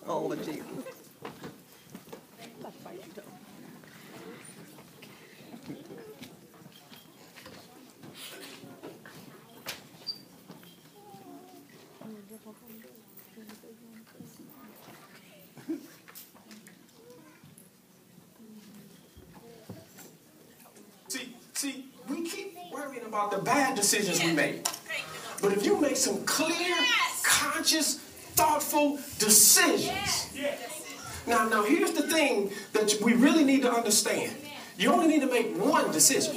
Oh, Jesus. See, we keep worrying about the bad decisions we make. But if you make some clear, conscious, thoughtful decisions. Now here's the thing that we really need to understand. You only need to make one decision.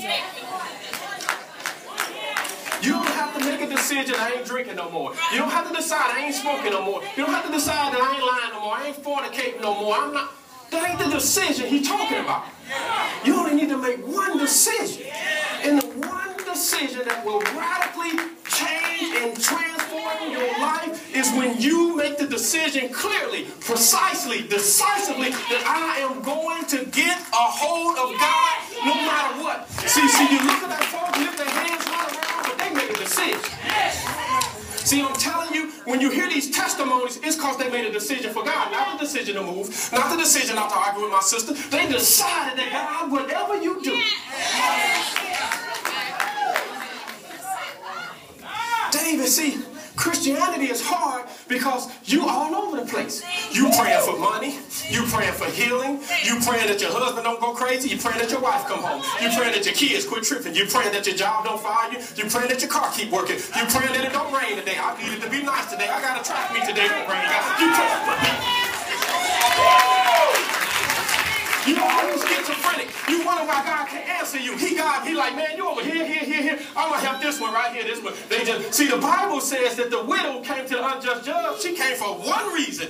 You don't have to make a decision, I ain't drinking no more. You don't have to decide, I ain't smoking no more. You don't have to decide that I ain't lying no more. I ain't fornicating no more. That ain't the decision he's talking about. You only need to make one decision. And the one decision that will radically change and transform your life is when you make the decision clearly, precisely, decisively that I am going to get a hold of God no matter what. See, you look at that folks, lift their hands, run around, but they make a decision. See, I'm telling you, when you hear these testimonies, it's because they made a decision for God. Not the decision to move, not the decision not to argue with my sister. They decided that God, whatever you do. David, see, Christianity is hard because you all over the place. You praying for money. You praying for healing. You praying that your husband don't go crazy. You praying that your wife come home. You praying that your kids quit tripping. You praying that your job don't fire you. You praying that your car keep working. You praying that it don't rain today. I need it to be nice today. I got a track meet today. Don't rain. You You always schizophrenic. You wonder why God can't answer you. He like, man, you over here. I'm going to help this one right here, this one. They just, see, the Bible says that the widow came to the unjust judge. She came for one reason.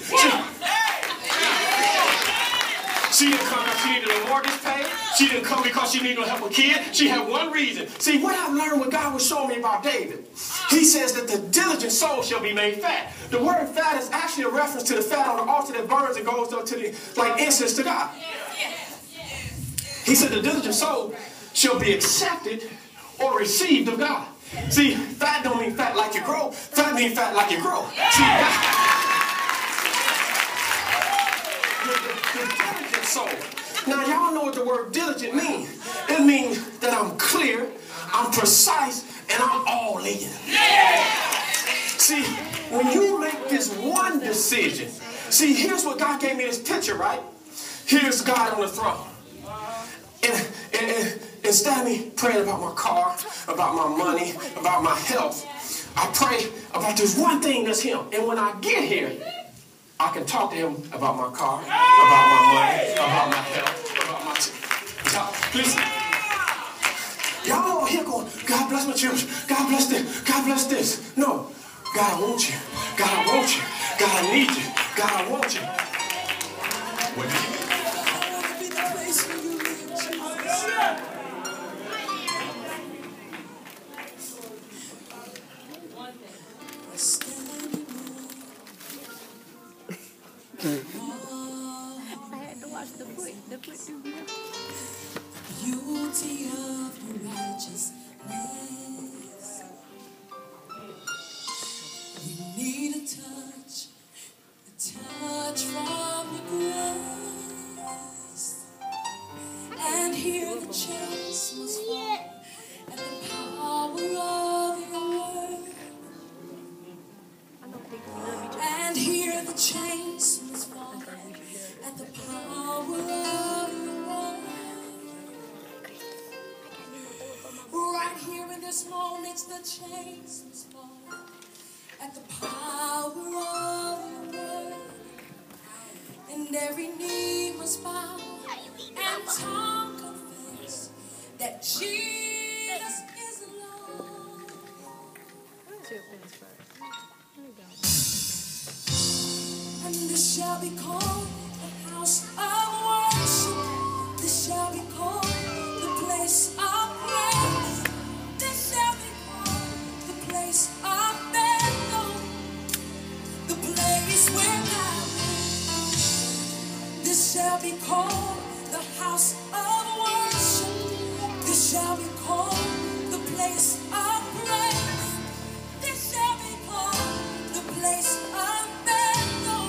She didn't come because she needed a mortgage paid. She didn't come because she needed to help a kid. She had one reason. See, what I've learned what God was showing me about David, he says that the diligent soul shall be made fat. The word fat is actually a reference to the fat on the altar that burns and goes up to the, like incense to God. He said the diligent soul shall be accepted or received of God. See, fat don't mean fat like you grow. Fat means fat like you grow. See, the diligent soul. Now, y'all know what the word diligent means. It means that I'm clear, I'm precise, and I'm all in. See, when you make this one decision, see, here's what God gave me this picture, right? Here's God on the throne. And instead of me praying about my car, about my money, about my health, I pray about this one thing that's him. And when I get here, I can talk to him about my car, about my money, about my health, about my... Listen, y'all over here going, God bless my children, God bless this, God bless this. No, God, I want you. God, I want you. God, I need you. God, I want you. What do you mean? I had to watch the foot Beauty of your righteousness. We need a touch from your grace, and hear the chains must fall at the power of your word, and hear the chains must fall at the power of your word. Right here in this moment, the chains must fall at the power of your word, and every knee must bow and tongue confess that Jesus is Lord. And this shall be called the house of worship. This shall be called the place of praise. This shall be called the place of Bethel, the place where God lives. This shall be called the house of worship. This shall be called the place of praise. This shall be called the place of Bethel,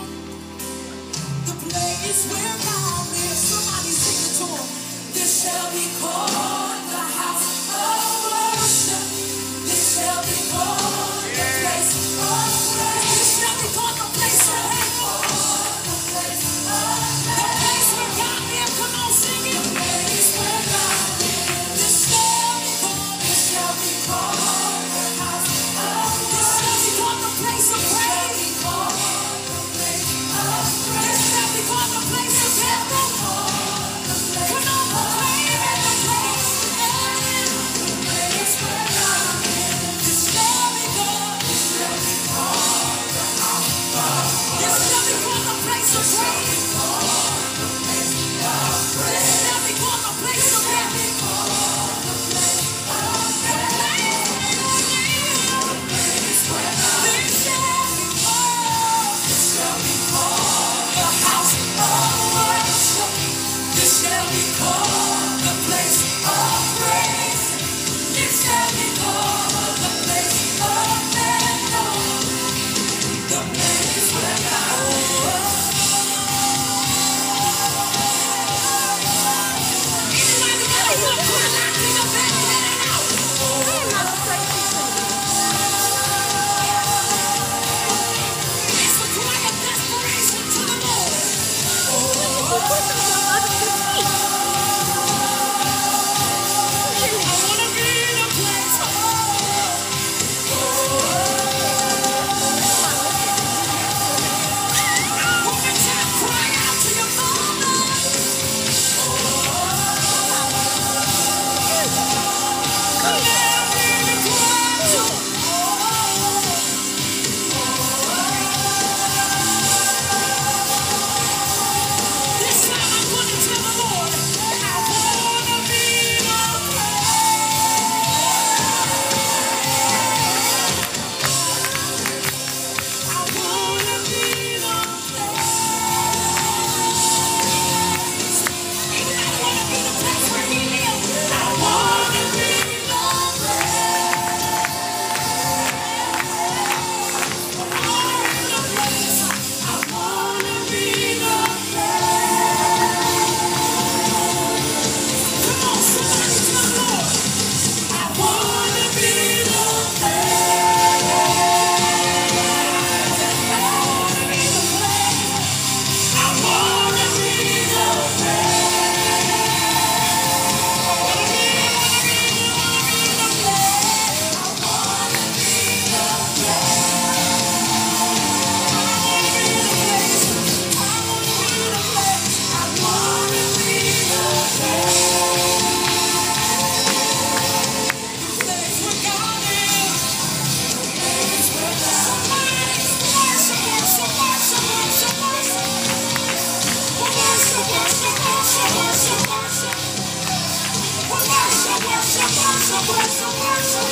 worship, worship, worship.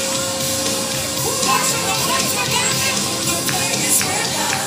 Worship the place again. The place where God